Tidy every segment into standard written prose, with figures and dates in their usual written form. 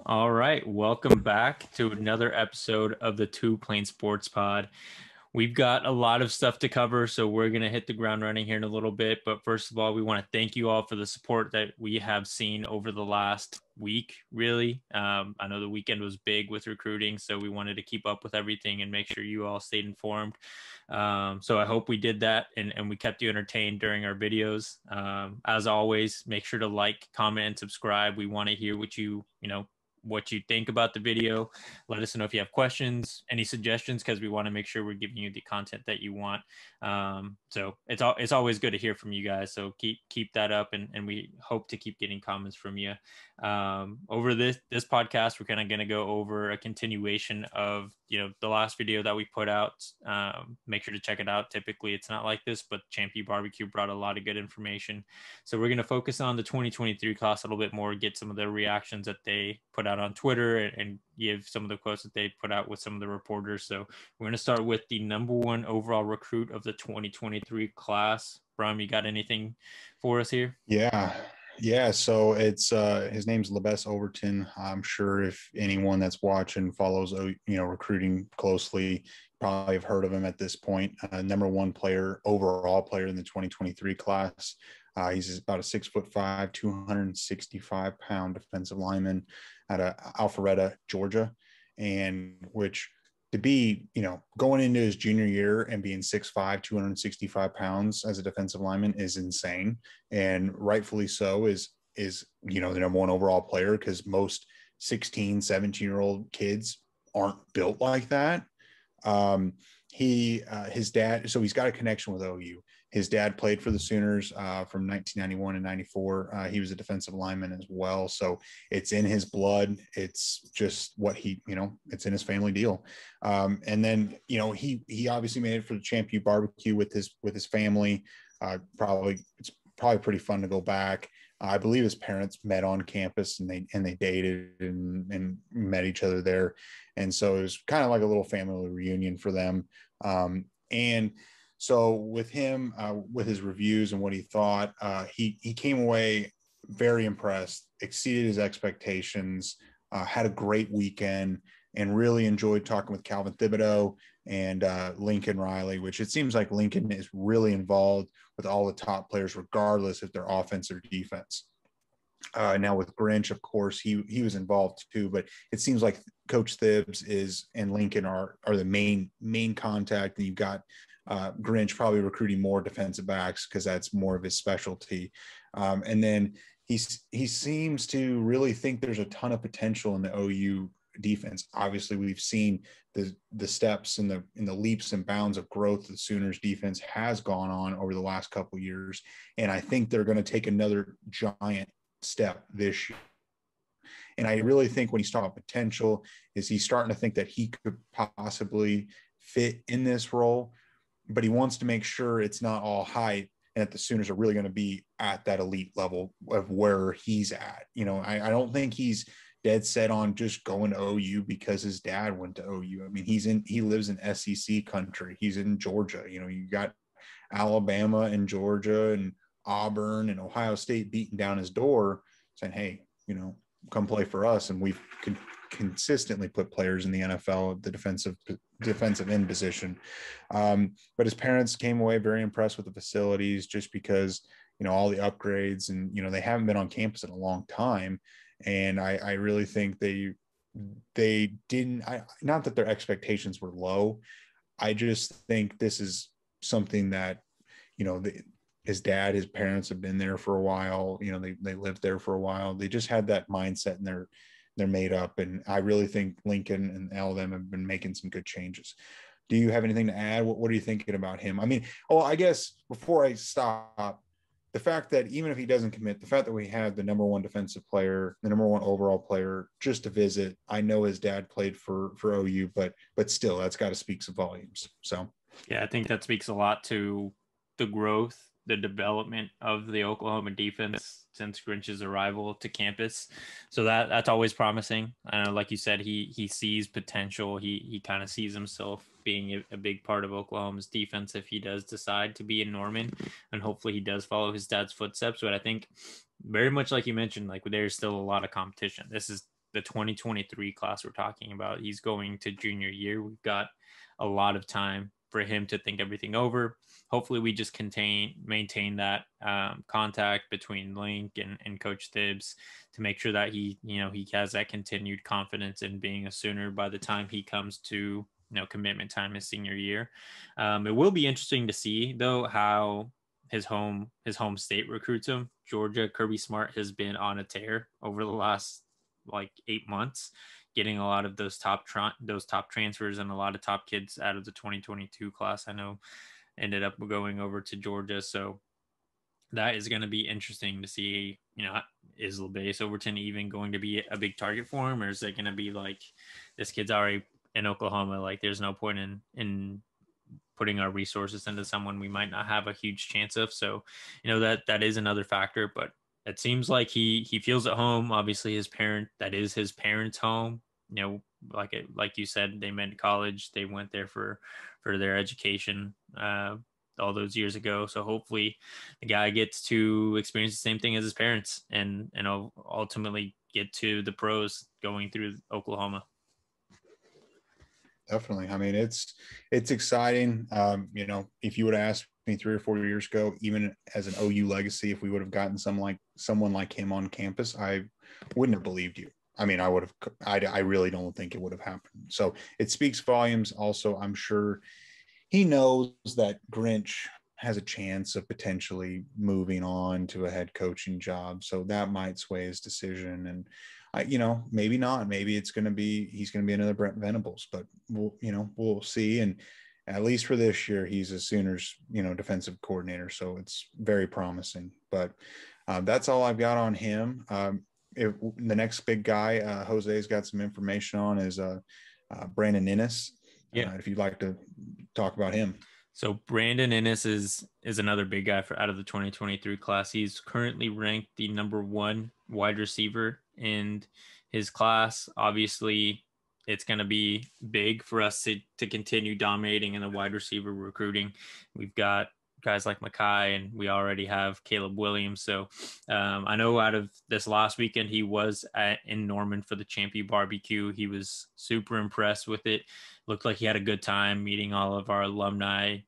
All right, welcome back to another episode of the Two Plane Sports Pod. We've got a lot of stuff to cover, so we're going to hit the ground running here in a little bit. But first of all, we want to thank you all for the support that we have seen over the last week, really. I know the weekend was big with recruiting, so we wanted to keep up with everything and make sure you all stayed informed. So I hope we did that and we kept you entertained during our videos. As always, make sure to like, comment, and subscribe. We want to hear what you think about the video. Let us know if you have questions, any suggestions, because we want to make sure we're giving you the content that you want. So it's always good to hear from you guys. So keep that up, and we hope to keep getting comments from you. Over this podcast, we're kind of going to go over a continuation of the last video that we put out. Make sure to check it out. Typically, it's not like this, but ChampU Barbecue brought a lot of good information. So we're going to focus on the 2023 class a little bit more, get some of the reactions that they put out on Twitter and give some of the quotes that they put out with some of the reporters. So we're going to start with the number one overall recruit of the 2023 class. Brum, you got anything for us here? Yeah. Yeah. So it's his name's LeBess Overton. I'm sure if anyone that's watching follows recruiting closely, probably have heard of him at this point. Number one overall player in the 2023 class. He's about a 6'5", 265-pound defensive lineman out of Alpharetta, Georgia, and which to be, going into his junior year and being 6'5", 265 pounds as a defensive lineman is insane. And rightfully so is the number one overall player, because most 16, 17-year-old kids aren't built like that. His dad, so he's got a connection with OU. His dad played for the Sooners from 1991 and 94. He was a defensive lineman as well. So it's in his blood. It's just what it's in his family deal. And then, he obviously made it for the ChampU Barbecue with his family. It's probably pretty fun to go back. I believe his parents met on campus and they dated and met each other there. And so it was kind of like a little family reunion for them. And so with him, with his reviews and what he thought, he came away very impressed, exceeded his expectations, had a great weekend, and really enjoyed talking with Calvin Thibodeau and Lincoln Riley, which it seems like Lincoln is really involved with all the top players, regardless if they're offense or defense. Now with Grinch, of course, he was involved too, but it seems like Coach Thibs and Lincoln are the main contact, and you've got Grinch probably recruiting more defensive backs because that's more of his specialty. And then he seems to really think there's a ton of potential in the OU defense. Obviously, we've seen the steps and the leaps and bounds of growth the Sooners defense has gone on over the last couple of years, and I think they're going to take another giant step this year. And I really think when he's talking about potential, is he's starting to think that he could possibly fit in this role, but he wants to make sure it's not all hype and that the Sooners are really going to be at that elite level of where he's at. I don't think he's dead set on just going to OU because his dad went to OU. I mean, he lives in SEC country. He's in Georgia. You got Alabama and Georgia and Auburn and Ohio State beating down his door saying, hey, come play for us. And we've consistently put players in the NFL at the defensive end position. But his parents came away very impressed with the facilities just because, all the upgrades and, they haven't been on campus in a long time. And I really think they didn't, not that their expectations were low. I just think this is something that, his dad, his parents have been there for a while. They lived there for a while. They just had that mindset and they're made up. And I really think Lincoln and all of them have been making some good changes. Do you have anything to add? What are you thinking about him? I mean, I guess before I stop, the fact that even if he doesn't commit, the fact that we have the number one defensive player, the number one overall player, just to visit. I know his dad played for OU, but still, that's got to speak some volumes. So, Yeah, I think that speaks a lot to the growth, the development of the Oklahoma defense since Grinch's arrival to campus. So that's always promising. Like you said, he sees potential. He kind of sees himself being a big part of Oklahoma's defense if he does decide to be in Norman, and hopefully he does follow his dad's footsteps. But I think very much like you mentioned, like there's still a lot of competition. This is the 2023 class we're talking about. He's going to junior year. We've got a lot of time for him to think everything over. Hopefully we just maintain that contact between Link and Coach Thibs to make sure that he has that continued confidence in being a Sooner by the time he comes to commitment time his senior year. It will be interesting to see though how his home state recruits him. Georgia, Kirby Smart has been on a tear over the last like 8 months, getting a lot of those top transfers and a lot of top kids out of the 2022 class. I know ended up going over to Georgia, so that is going to be interesting to see. Is LeBase Overton even going to be a big target for him, or is it going to be like this kid's already in Oklahoma? Like, there's no point in putting our resources into someone we might not have a huge chance of. So, that is another factor, but it seems like he feels at home. Obviously that is his parents' home. Like you said, they met in college. They went there for their education all those years ago. So hopefully the guy gets to experience the same thing as his parents and ultimately get to the pros going through Oklahoma. Definitely. I mean, it's exciting. If you would have asked me 3 or 4 years ago, even as an OU legacy, if we would have gotten someone like him on campus, I wouldn't have believed you. I mean, I really don't think it would have happened. So it speaks volumes. Also, I'm sure he knows that Grinch has a chance of potentially moving on to a head coaching job. So that might sway his decision. And maybe not. Maybe he's going to be another Brent Venables, but we'll see. And at least for this year, he's a Sooners, defensive coordinator. So it's very promising. But that's all I've got on him. The next big guy, Jose's got some information on is Brandon Innes. Yeah. If you'd like to talk about him. So Brandon Innes is another big guy out of the 2023 class. He's currently ranked the number 1 wide receiver in his class. Obviously, it's going to be big for us to continue dominating in the wide receiver recruiting. We've got guys like Mackay, and we already have Caleb Williams. So I know out of this last weekend, he was in Norman for the ChampU barbecue. He was super impressed with it. Looked like he had a good time meeting all of our alumni,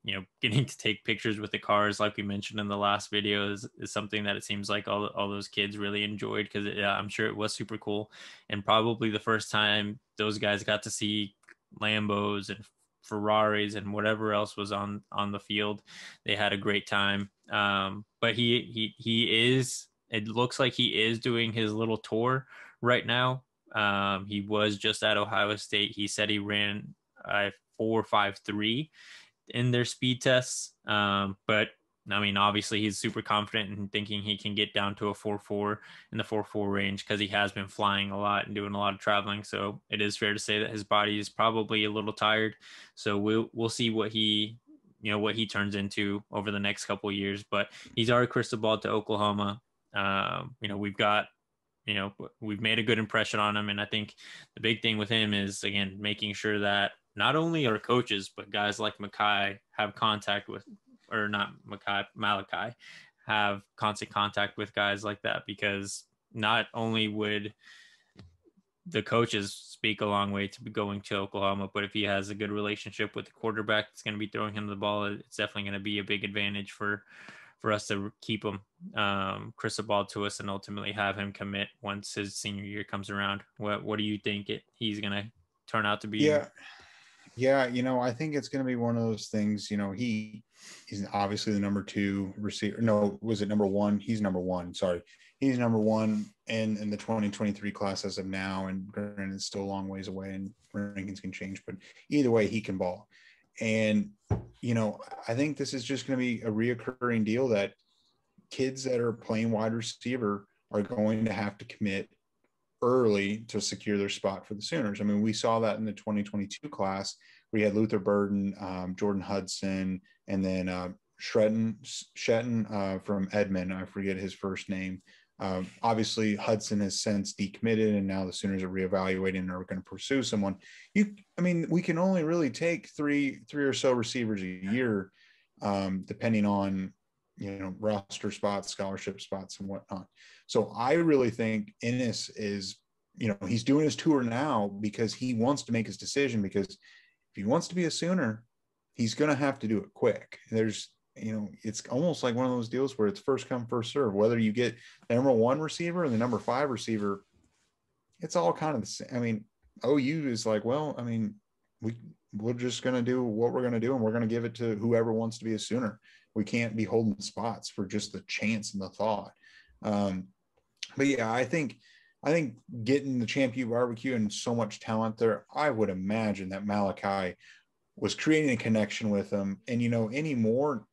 getting to take pictures with the cars, like we mentioned in the last video, is something that it seems like all those kids really enjoyed, because I'm sure it was super cool. And probably the first time those guys got to see Lambos and Ferraris and whatever else was on the field. They had a great time. But it looks like he is doing his little tour right now. He was just at Ohio State. He said he ran 4.53 in their speed tests. But I mean, obviously he's super confident and thinking he can get down to a 4.4 in the 4.4 range, because he has been flying a lot and doing a lot of traveling. So it is fair to say that his body is probably a little tired. So we'll see what he turns into over the next couple of years. But he's already crystal balled to Oklahoma. We've made a good impression on him. And I think the big thing with him is, again, making sure that not only our coaches, but guys like Malachi have constant contact with guys like that, because not only would the coaches speak a long way to going to Oklahoma, but if he has a good relationship with the quarterback that's going to be throwing him the ball, it's definitely going to be a big advantage for us to keep him crystal ball to us and ultimately have him commit once his senior year comes around. What do you think he's going to turn out to be? Yeah, I think it's going to be one of those things. He's obviously the number 2 receiver. No, was it number 1? He's number 1. Sorry. He's number 1 in the 2023 class as of now. And granted, it's still a long ways away and rankings can change. But either way, he can ball. And, I think this is just going to be a reoccurring deal that kids that are playing wide receiver are going to have to commit early to secure their spot for the Sooners. I mean, we saw that in the 2022 class. We had Luther Burden, Jordan Hudson, and then Shetton from Edmond. I forget his first name. Obviously, Hudson has since decommitted, and now the Sooners are reevaluating and are going to pursue someone. We can only really take three or so receivers a year, depending on roster spots, scholarship spots, and whatnot. So I really think Innes is he's doing his tour now because he wants to make his decision, because if he wants to be a Sooner, he's going to have to do it quick. It's almost like one of those deals where it's first come, first serve. Whether you get the number 1 receiver and the number 5 receiver, it's all kind of the same. I mean, OU is like, well, I mean, we're just going to do what we're going to do, and we're going to give it to whoever wants to be a Sooner. We can't be holding spots for just the chance and the thought. But yeah, I think getting the ChampU barbecue and so much talent there, I would imagine that Malachi was creating a connection with them. And anymore,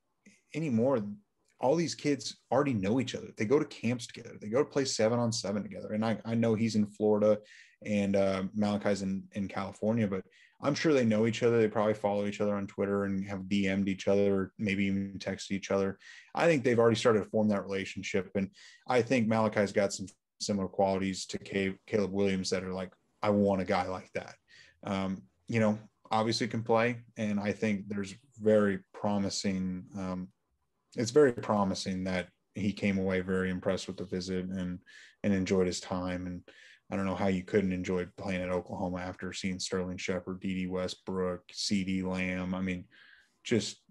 all these kids already know each other. They go to camps together. They go to play 7-on-7 together. And I know he's in Florida and Malachi's in California, but I'm sure they know each other. They probably follow each other on Twitter and have DM'd each other, or maybe even texted each other. I think they've already started to form that relationship. And I think Malachi's got some similar qualities to Caleb Williams that are like, I want a guy like that. Obviously can play. And I think there's very promising. It's very promising that he came away very impressed with the visit and enjoyed his time. And I don't know how you couldn't enjoy playing at Oklahoma after seeing Sterling Shepard, D.D. Westbrook, C.D. Lamb. I mean, just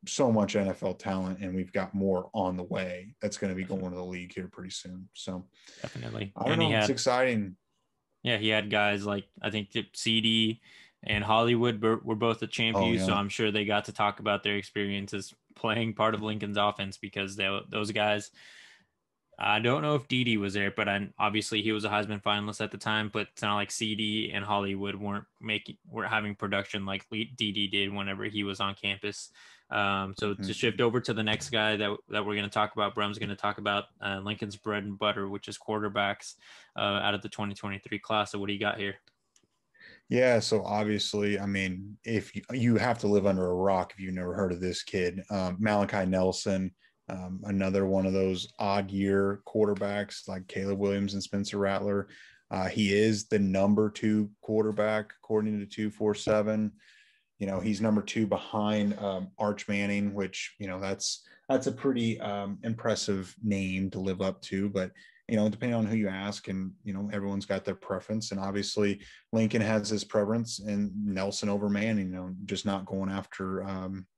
so much NFL talent, and we've got more on the way that's going to be going to the league here pretty soon. So definitely. I don't know. It's exciting. Yeah, he had guys like, I think CD and Hollywood were both at ChampU, so I'm sure they got to talk about their experiences playing part of Lincoln's offense, because those guys, I don't know if Dede was there, but obviously he was a Heisman finalist at the time. But it's not like CD and Hollywood weren't having production like Dede did whenever he was on campus. So to shift over to the next guy that we're going to talk about, Brum's going to talk about Lincoln's bread and butter, which is quarterbacks out of the 2023 class. So what do you got here? Yeah, so obviously, I mean, if you have to live under a rock if you've never heard of this kid, Malachi Nelson. Another one of those odd year quarterbacks like Caleb Williams and Spencer Rattler. He is the number 2 quarterback according to 247. He's number 2 behind Arch Manning, which that's a pretty impressive name to live up to. But depending on who you ask, and everyone's got their preference, and obviously Lincoln has his preference and Nelson over Manning. Just not going after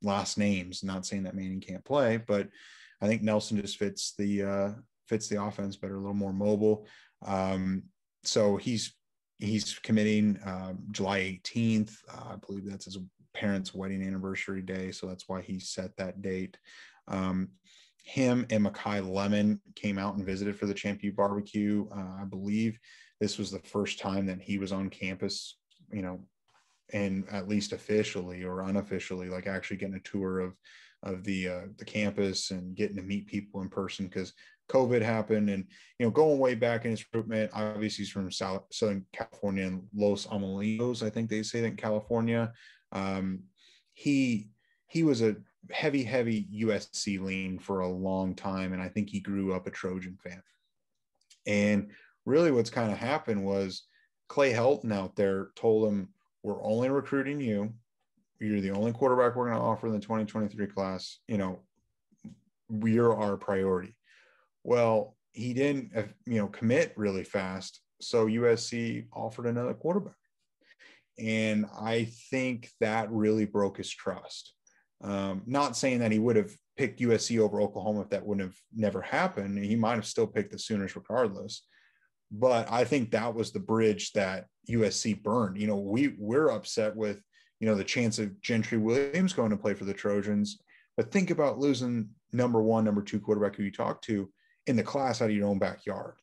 last names. Not saying that Manning can't play, but I think Nelson just fits the offense better, a little more mobile. So he's committing July 18th. I believe that's his parents' wedding anniversary day, so that's why he set that date. Him and Makai Lemon came out and visited for the ChampU barbecue. I believe this was the first time that he was on campus, and at least officially or unofficially, like actually getting a tour of the campus and getting to meet people in person, because COVID happened. And going way back in his recruitment, obviously he's from Southern California and Los Alamitos, I think they say that in California. He was a heavy USC lean for a long time, and I think he grew up a Trojan fan. And really what's kind of happened was Clay Helton out there told him, we're only recruiting you. You're the only quarterback we're going to offer in the 2023 class. You're our priority. Well, he didn't, commit really fast. So USC offered another quarterback. And I think that really broke his trust. Not saying that he would have picked USC over Oklahoma if that wouldn't have never happened. He might have still picked the Sooners regardless. But I think that was the bridge that USC burned. We're upset with, the chance of Gentry Williams going to play for the Trojans. But think about losing number 1, number 2 quarterback who you talk to in the class out of your own backyard.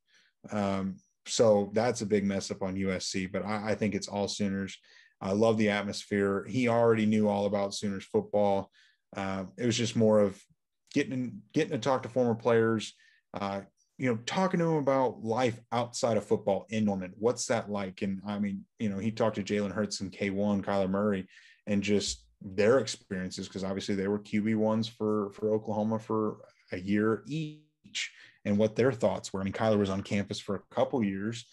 So that's a big mess up on USC. But I think it's all Sooners. I love the atmosphere. He already knew all about Sooners football. It was just more of getting to talk to former players, talking to him about life outside of football in Norman. What's that like? And I mean, he talked to Jalen Hurts and K1, Kyler Murray, and just their experiences, because obviously they were QB1s for Oklahoma for a year each, and what their thoughts were. I mean, Kyler was on campus for a couple years.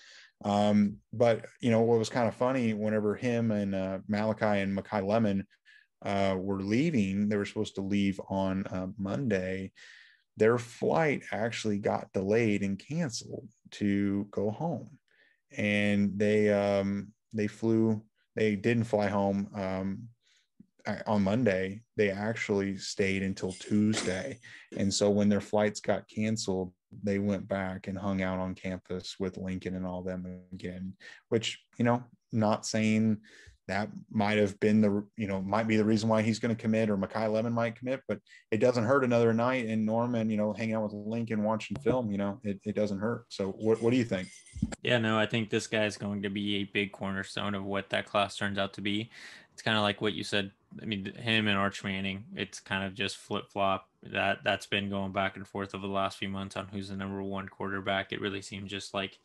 But what was kind of funny, whenever him and Malachi and Makai Lemon were leaving, they were supposed to leave on Monday. Their flight actually got delayed and canceled to go home. and they didn't fly home on Monday. They actually stayed until Tuesday. And so when their flights got canceled, they went back and hung out on campus with Lincoln and all them again, which, not saying that might have been might be the reason why he's going to commit, or Makai Lemon might commit, but it doesn't hurt another night in Norman, hanging out with Lincoln, watching film, it doesn't hurt. So what do you think? Yeah, no, I think this guy is going to be a big cornerstone of what that class turns out to be. It's kind of like what you said. I mean, him and Arch Manning, it's kind of just flip flop. That's been going back and forth over the last few months on who's the number one quarterback. It really seems just like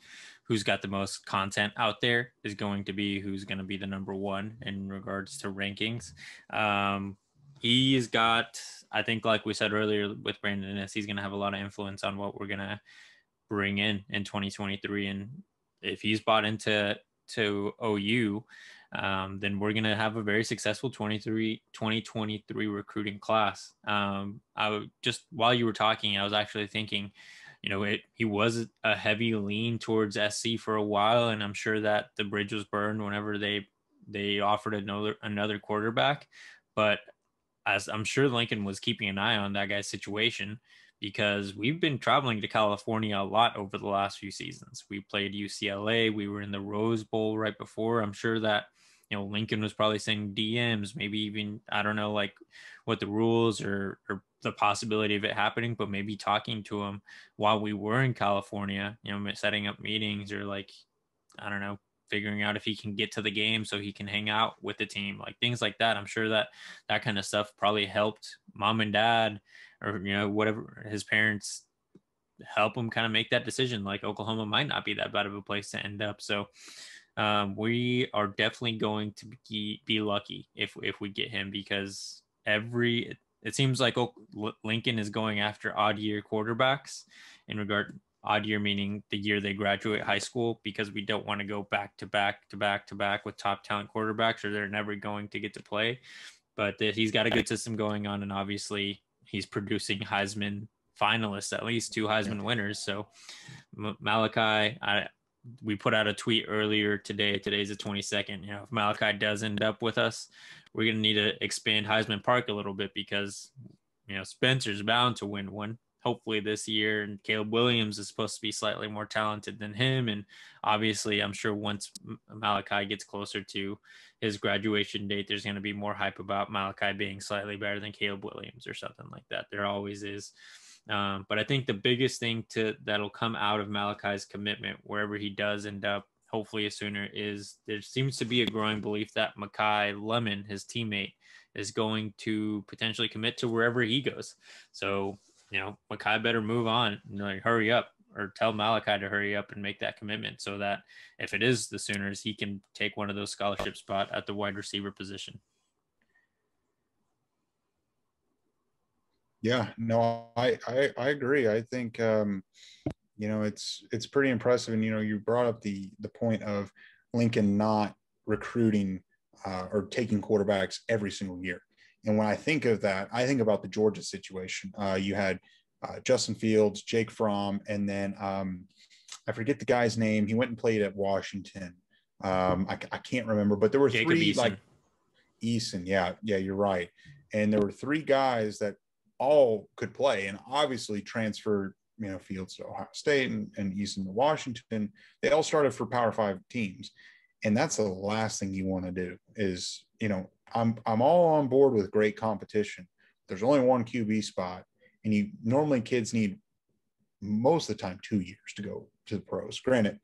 who's got the most content out there is going to be who's going to be the number one in regards to rankings. He's got, I think, like we said earlier with Brandon Innes, he's going to have a lot of influence on what we're going to bring in 2023. And if he's bought into OU, then we're going to have a very successful 2023 recruiting class. Just while you were talking, I was actually thinking, he was a heavy lean towards SC for a while, and I'm sure that the bridge was burned whenever they offered another quarterback. But as I'm sure Lincoln was keeping an eye on that guy's situation, because we've been traveling to California a lot over the last few seasons. We played UCLA. We were in the Rose Bowl right before. I'm sure that, Lincoln was probably sending DMs, maybe even, I don't know, like what the rules or the possibility of it happening, but maybe talking to him while we were in California, setting up meetings, or like, I don't know, figuring out if he can get to the game so he can hang out with the team, like things like that. I'm sure that kind of stuff probably helped mom and dad, or whatever, his parents, help him kind of make that decision. Like Oklahoma might not be that bad of a place to end up. So we are definitely going to be lucky if we get him, because it seems like Lincoln is going after odd year quarterbacks, in regard odd year meaning the year they graduate high school, because we don't want to go back to back with top talent quarterbacks, or they're never going to get to play. But he's got a good system going on, and obviously he's producing Heisman finalists, at least two Heisman winners. So Malachi, we put out a tweet earlier today. Today's the 22nd. If Malachi does end up with us, we're going to need to expand Heisman Park a little bit, because, Spencer's bound to win one, hopefully this year. And Caleb Williams is supposed to be slightly more talented than him. And obviously, I'm sure once Malachi gets closer to his graduation date, there's going to be more hype about Malachi being slightly better than Caleb Williams or something like that. There always is. But I think the biggest thing that'll come out of Malachi's commitment, wherever he does end up, hopefully a Sooner, is there seems to be a growing belief that Makai Lemon, his teammate, is going to potentially commit to wherever he goes. So, Makai better move on, hurry up, or tell Malachi to hurry up and make that commitment, so that if it is the Sooners, he can take one of those scholarship spots at the wide receiver position. Yeah, no, I agree. I think it's pretty impressive. And you brought up the point of Lincoln not recruiting or taking quarterbacks every single year. And when I think of that, I think about the Georgia situation. You had Justin Fields, Jake Fromm, and then I forget the guy's name. He went and played at Washington. I can't remember, but there were Jacob three Eason. like Eason. Yeah, you're right. And there were three guys that all could play, and obviously transferred, Fields to Ohio State and Eason to Washington. They all started for Power 5 teams. And that's the last thing you want to do is, I'm all on board with great competition. There's only one QB spot, and normally kids need most of the time 2 years to go to the pros. Granted,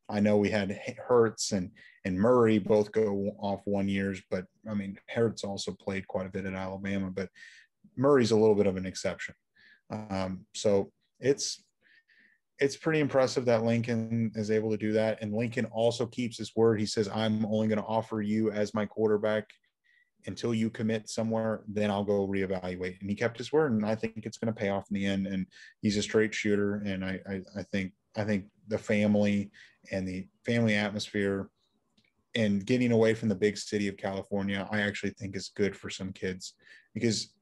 I know we had Hurts and Murray both go off 1 year, but I mean, Hurts also played quite a bit at Alabama, but Murray's a little bit of an exception. So it's pretty impressive that Lincoln is able to do that. And Lincoln also keeps his word. He says, I'm only going to offer you as my quarterback until you commit somewhere, then I'll go reevaluate. And he kept his word, and I think it's going to pay off in the end. And he's a straight shooter. And I think the family and the family atmosphere and getting away from the big city of California, I actually think is good for some kids, because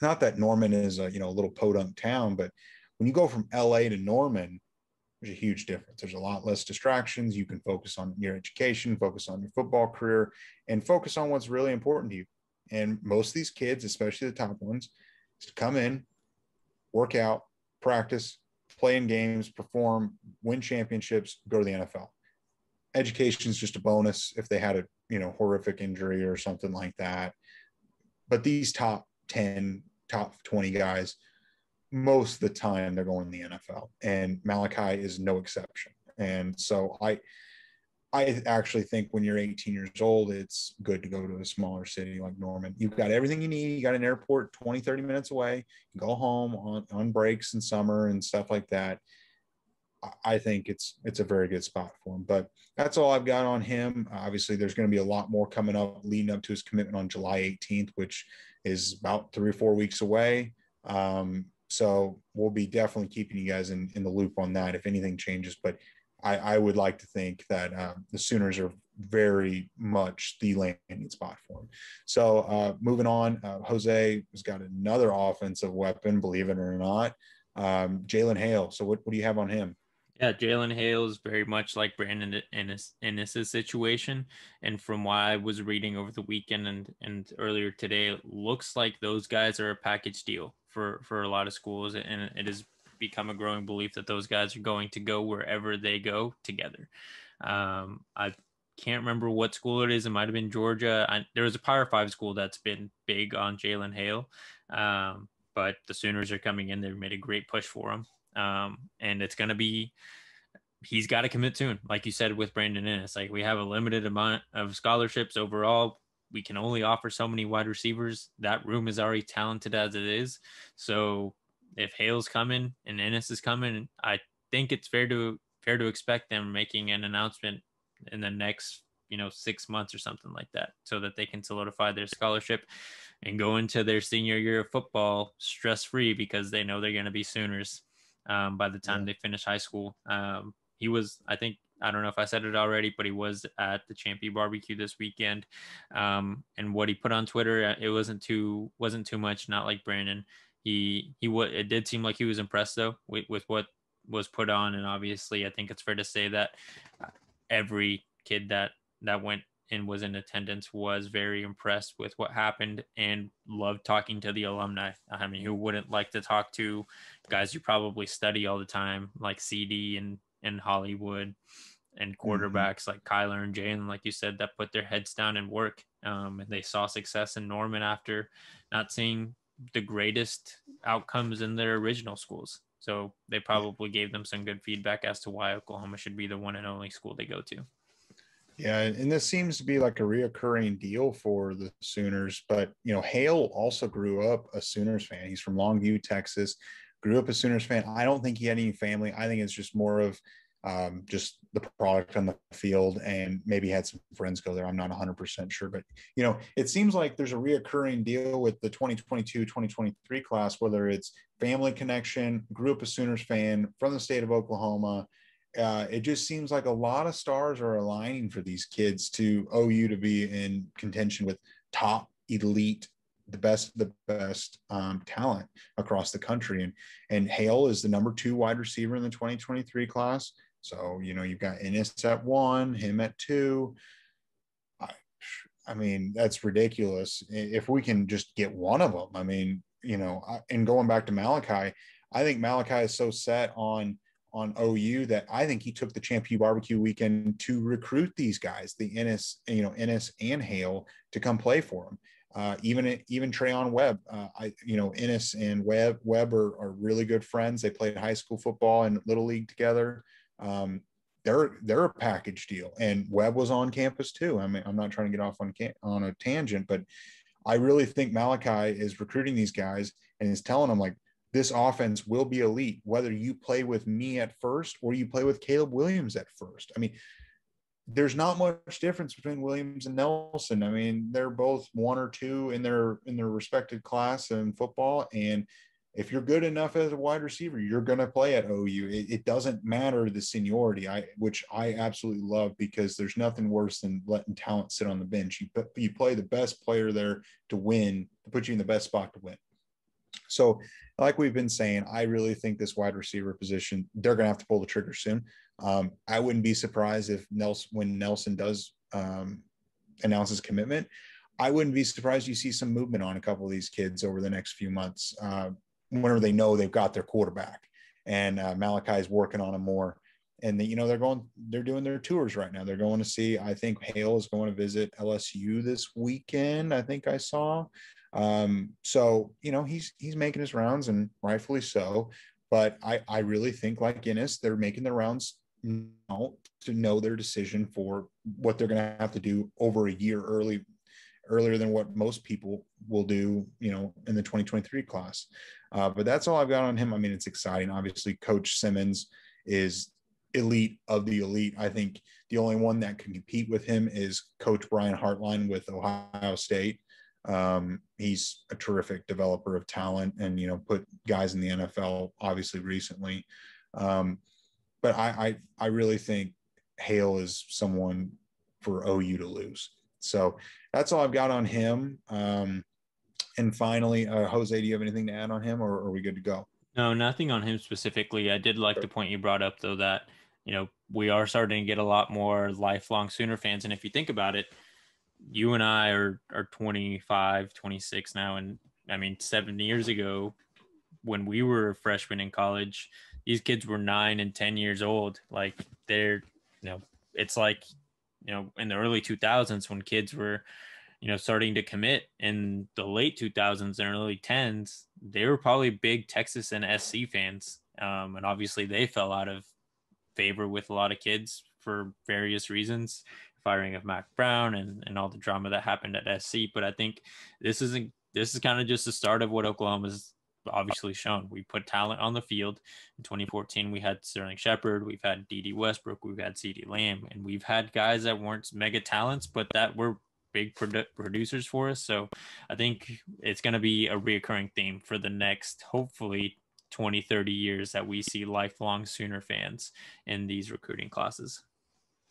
not that Norman is a little podunk town, but when you go from LA to Norman, there's a huge difference. There's a lot less distractions. You can focus on your education, focus on your football career, and focus on what's really important to you. And most of these kids, especially the top ones, is to come in, work out, practice, play in games, perform, win championships, go to the NFL. Education is just a bonus if they had a horrific injury or something like that. But these top 10, top 20 guys, most of the time they're going to the NFL, and Malachi is no exception. And so I actually think when you're 18 years old, it's good to go to a smaller city like Norman. You've got everything you need. You got an airport 20, 30 minutes away. You go home on breaks in summer and stuff like that. I think it's a very good spot for him. But that's all I've got on him. Obviously, there's going to be a lot more coming up leading up to his commitment on July 18th, which is about 3 or 4 weeks away. So we'll be definitely keeping you guys in the loop on that if anything changes. But I would like to think that the Sooners are very much the landing spot for him. So moving on, Jose has got another offensive weapon, believe it or not, Jalen Hale. So what do you have on him? Yeah, Jalen Hale is very much like Brandon Ennis's situation. And from what I was reading over the weekend and earlier today, it looks like those guys are a package deal for a lot of schools. And it has become a growing belief that those guys are going to go wherever they go together. I can't remember what school it is. It might have been Georgia. There was a Power 5 school that's been big on Jalen Hale. But the Sooners are coming in. They've made a great push for him. And it's going to be, he's got to commit soon. Like you said, with Brandon Ennis, like we have a limited amount of scholarships overall. We can only offer so many wide receivers. That room is already talented as it is. So if Hale's coming and Ennis is coming, I think it's fair to expect them making an announcement in the next 6 months or something like that, so that they can solidify their scholarship and go into their senior year of football stress-free, because they know they're going to be Sooners by the time they finish high school. He was, I don't know if I said it already, but he was at the ChampU barbecue this weekend. And what he put on Twitter, it wasn't too much, not like Brandon. It did seem like he was impressed though with what was put on. And obviously I think it's fair to say that every kid that went and was in attendance was very impressed with what happened and loved talking to the alumni. I mean, who wouldn't like to talk to guys you probably study all the time, like CD and Hollywood, and quarterbacks like Kyler and Jalen, like you said, that put their heads down and work. And they saw success in Norman after not seeing the greatest outcomes in their original schools. So they probably gave them some good feedback as to why Oklahoma should be the one and only school they go to. Yeah, and this seems to be like a reoccurring deal for the Sooners. But, Hale also grew up a Sooners fan. He's from Longview, Texas, grew up a Sooners fan. I don't think he had any family. I think it's just more of just the product on the field, and maybe had some friends go there. I'm not 100% sure. But, it seems like there's a reoccurring deal with the 2022, 2023 class, whether it's family connection, grew up a Sooners fan from the state of Oklahoma. It just seems like a lot of stars are aligning for these kids to OU to be in contention with top elite, the best talent across the country. And Hale is the number 2 wide receiver in the 2023 class. So, you've got Ennis at 1, him at 2. I mean, that's ridiculous. If we can just get one of them, I mean, and going back to Malachi, I think Malachi is so set on OU that I think he took the ChampU barbecue weekend to recruit these guys, the Ennis and Hale, to come play for him. Even Trayon Webb, Ennis and Webb are really good friends. They played high school football and little league together. They're a package deal, and Webb was on campus too. I mean, I'm not trying to get off on a tangent, but I really think Malachi is recruiting these guys and is telling them, like, this offense will be elite, whether you play with me at first or you play with Caleb Williams at first. I mean, there's not much difference between Williams and Nelson. I mean, they're both 1 or 2 in their respected class in football. And if you're good enough as a wide receiver, you're going to play at OU. It doesn't matter the seniority, which I absolutely love, because there's nothing worse than letting talent sit on the bench. You play the best player there to win, to put you in the best spot to win. So, like we've been saying, I really think this wide receiver position, they're going to have to pull the trigger soon. I wouldn't be surprised if when Nelson does announce his commitment, I wouldn't be surprised you see some movement on a couple of these kids over the next few months, whenever they know they've got their quarterback and Malachi is working on him more. And they're doing their tours right now. They're going to see, I think Hale is going to visit LSU this weekend. I think I saw. So, he's making his rounds, and rightfully so. But I really think, like Guinness, they're making the rounds now to know their decision for what they're going to have to do over a year earlier than what most people will do, in the 2023 class. But that's all I've got on him. I mean, it's exciting. Obviously, Coach Simmons is elite of the elite. I think the only one that can compete with him is Coach Brian Hartline with Ohio State. He's a terrific developer of talent and, put guys in the NFL obviously recently. But I really think Hale is someone for OU to lose. So that's all I've got on him. And finally, Jose, do you have anything to add on him, or are we good to go? No, nothing on him specifically. I did like the point you brought up, though, that, we are starting to get a lot more lifelong Sooner fans. And if you think about it, you and I are 25, 26 now. And I mean, 7 years ago, when we were freshmen in college, these kids were 9 and 10 years old. Like it's like, in the early 2000s when kids were, starting to commit in the late 2000s and early 10s, they were probably big Texas and SC fans. And obviously they fell out of favor with a lot of kids for various reasons, firing of Mac Brown and all the drama that happened at SC. But I think this is kind of just the start of what Oklahoma's obviously shown. We put talent on the field. In 2014, we had Sterling Shepard, we've had D.D. Westbrook, we've had CeeDee Lamb, and we've had guys that weren't mega talents, but that were big producers for us. So I think it's going to be a reoccurring theme for the next, hopefully, 20, 30 years that we see lifelong Sooner fans in these recruiting classes.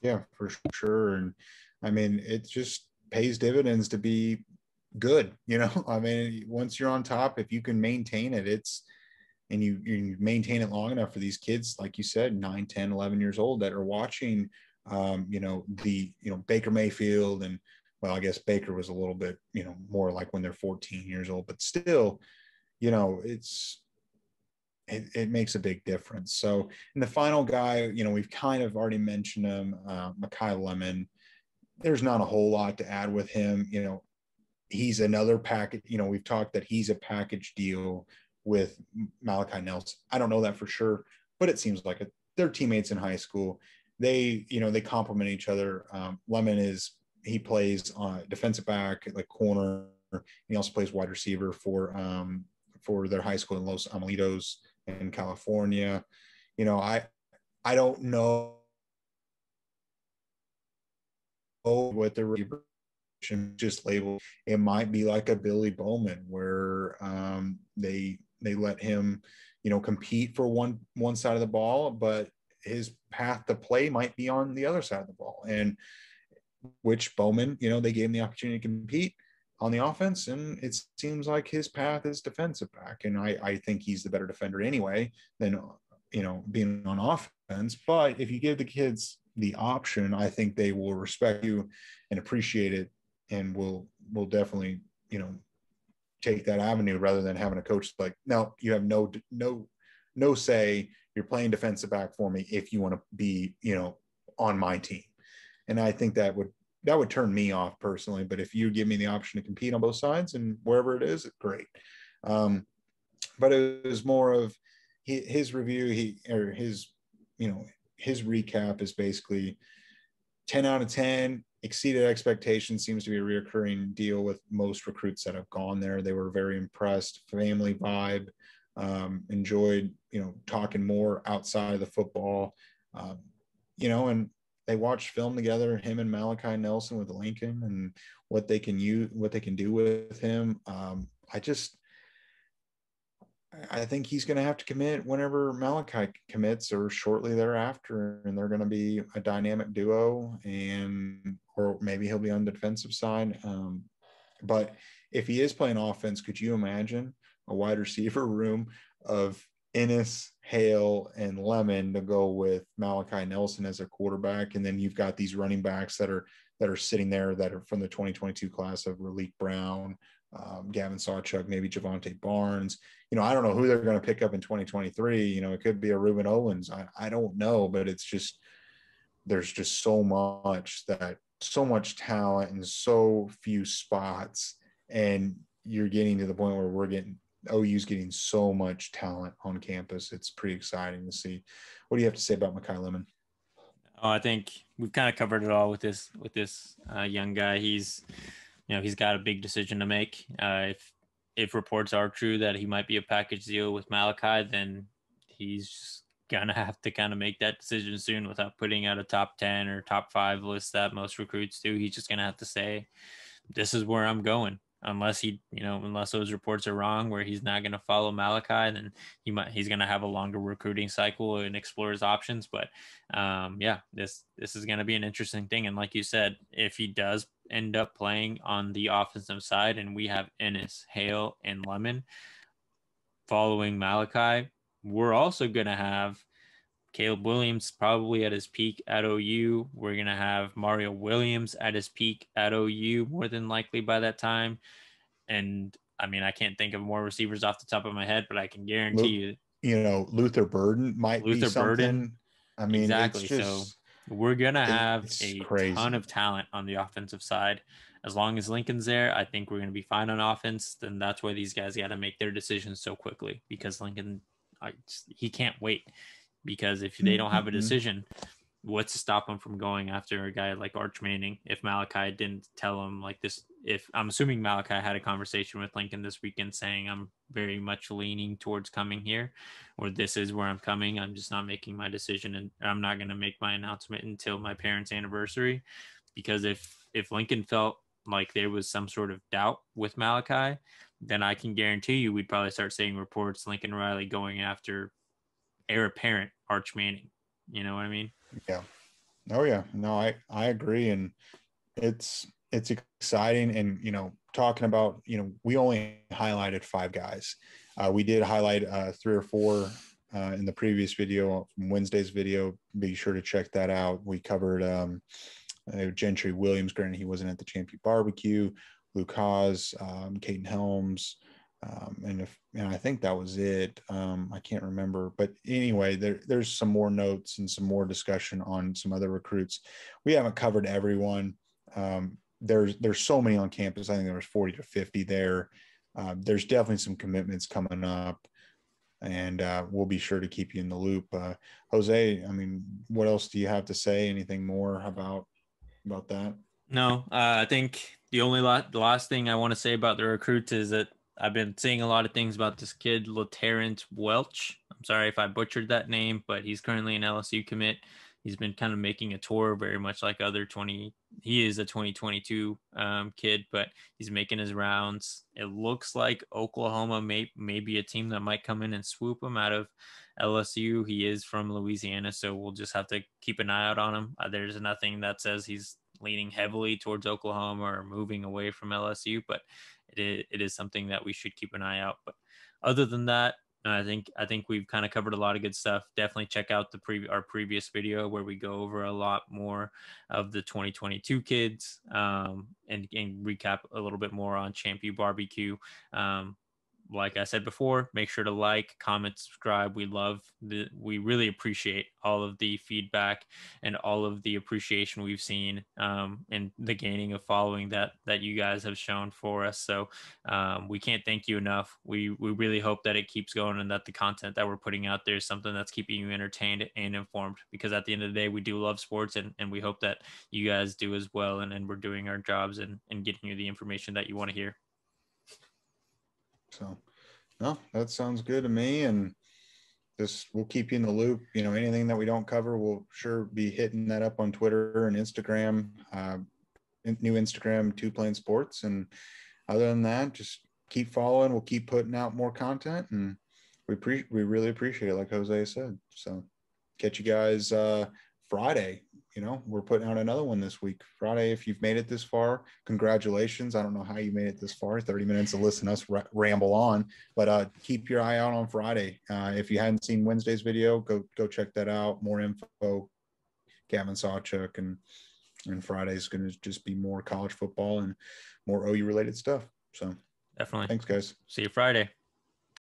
Yeah, for sure. And I mean, it just pays dividends to be good. I mean, once you're on top, if you can maintain it, and you maintain it long enough for these kids, like you said, 9, 10, 11 years old that are watching, Baker Mayfield, and well, I guess Baker was a little bit, more like when they're 14 years old, but still, it makes a big difference. So, and the final guy, we've kind of already mentioned him, Makai Lemon. There's not a whole lot to add with him. He's another package. We've talked that he's a package deal with Malachi Nelson. I don't know that for sure, but it seems like it. They're teammates in high school. They complement each other. Lemon he plays on defensive back, like corner. He also plays wide receiver for their high school in Los Amalitos in California. I don't know what the just label. It might be like a Billy Bowman where they let him, compete for one side of the ball, but his path to play might be on the other side of the ball. And which Bowman, they gave him the opportunity to compete on the offense, and it seems like his path is defensive back. And I think he's the better defender anyway than, being on offense. But if you give the kids the option, I think they will respect you and appreciate it, and will definitely, take that avenue rather than having a coach like, no, you have no say. You're playing defensive back for me if you want to be, on my team. And I think that would turn me off personally. But if you give me the option to compete on both sides and wherever it is, great. But it was more of his review. His recap is basically 10 out of 10, exceeded expectations. Seems to be a reoccurring deal with most recruits that have gone there. They were very impressed. Family vibe. Enjoyed, talking more outside of the football. And they watched film together, him and Malachi Nelson with Lincoln, and what they can do with him. I think he's going to have to commit whenever Malachi commits or shortly thereafter, and they're going to be a dynamic duo, or maybe he'll be on the defensive side. But if he is playing offense, could you imagine a wide receiver room of Ennis, Hale, and Lemon to go with Malachi Nelson as a quarterback. And then you've got these running backs that are sitting there that are from the 2022 class of Raleek Brown, Gavin Sawchuk, maybe Javante Barnes. I don't know who they're going to pick up in 2023. It could be a Reuben Owens. I don't know, but it's just, there's just so much talent and so few spots. And you're getting to the point where OU's getting so much talent on campus. It's pretty exciting to see. What do you have to say about Mekhi Lemon? Oh, I think we've kind of covered it all with this young guy. He's got a big decision to make. If reports are true that he might be a package deal with Malachi, then he's gonna have to kind of make that decision soon without putting out a top 10 or top 5 list that most recruits do. He's just gonna have to say, this is where I'm going. Unless unless those reports are wrong, where he's not going to follow Malachi, then he's going to have a longer recruiting cycle and explore his options. But this is going to be an interesting thing. And like you said, if he does end up playing on the offensive side, and we have Ennis, Hale, and Lemon following Malachi, we're also going to have Caleb Williams probably at his peak at OU. We're going to have Mario Williams at his peak at OU more than likely by that time. And I mean, I can't think of more receivers off the top of my head, but I can guarantee you, Luther Burden might be something. Burden. I mean, exactly. It's just, so we're going to have a crazy. ton of talent on the offensive side. As long as Lincoln's there, I think we're going to be fine on offense. Then that's why these guys got to make their decisions so quickly, because Lincoln, he can't wait. Because if they don't have a decision, what's to stop them from going after a guy like Arch Manning? If Malachi didn't tell him like this, if I'm assuming Malachi had a conversation with Lincoln this weekend saying, I'm very much leaning towards coming here, or this is where I'm coming. I'm just not making my decision, and I'm not going to make my announcement until my parents' anniversary. Because if Lincoln felt like there was some sort of doubt with Malachi, then I can guarantee you we'd probably start seeing reports Lincoln Riley going after heir apparent Arch Manning. You know what I mean? Yeah. Oh yeah. No, I agree. And it's exciting. And, talking about, we only highlighted 5 guys. We did highlight 3 or 4 in the previous video from Wednesday's video. Be sure to check that out. We covered Gentry Williams. Granted, he wasn't at the ChampU barbecue. Luke Haas, Caden Helms, and I think that was it. I can't remember, but anyway, there's some more notes and some more discussion on some other recruits. We haven't covered everyone. There's so many on campus. I think there was 40 to 50 there. There's definitely some commitments coming up, and we'll be sure to keep you in the loop. Jose, I mean, what else do you have to say? Anything more about that? No, I think the last thing I want to say about the recruits is that I've been seeing a lot of things about this kid, LaTerrence Welch. I'm sorry if I butchered that name, but he's currently an LSU commit. He's been kind of making a tour, very much like he is a 2022 kid, but he's making his rounds. It looks like Oklahoma may be a team that might come in and swoop him out of LSU. He is from Louisiana, so we'll just have to keep an eye out on him. There's nothing that says he's leaning heavily towards Oklahoma or moving away from LSU, but it is something that we should keep an eye out. But other than that, I think we've kind of covered a lot of good stuff. Definitely check out our previous video where we go over a lot more of the 2022 kids and recap a little bit more on ChampU barbecue. Like I said before, make sure to like, comment, subscribe. We really appreciate all of the feedback and all of the appreciation we've seen and the gaining of following that you guys have shown for us. So we can't thank you enough. We really hope that it keeps going and that the content that we're putting out there is something that's keeping you entertained and informed, because at the end of the day, we do love sports and we hope that you guys do as well. And we're doing our jobs and getting you the information that you want to hear. So, no, that sounds good to me. And we'll keep you in the loop. Anything that we don't cover, we'll sure be hitting that up on Twitter and Instagram, new Instagram, 2 Plain Sports. And other than that, just keep following. We'll keep putting out more content, and we really appreciate it, like Jose said. So catch you guys Friday. we're putting out another one this week, Friday. If you've made it this far, congratulations. I don't know how you made it this far, 30 minutes to listen to us ramble on, but keep your eye out on Friday. If you hadn't seen Wednesday's video, go check that out. More info, Gavin Sawchuk, and Friday's going to just be more college football and more OU related stuff. So definitely. Thanks, guys. See you Friday.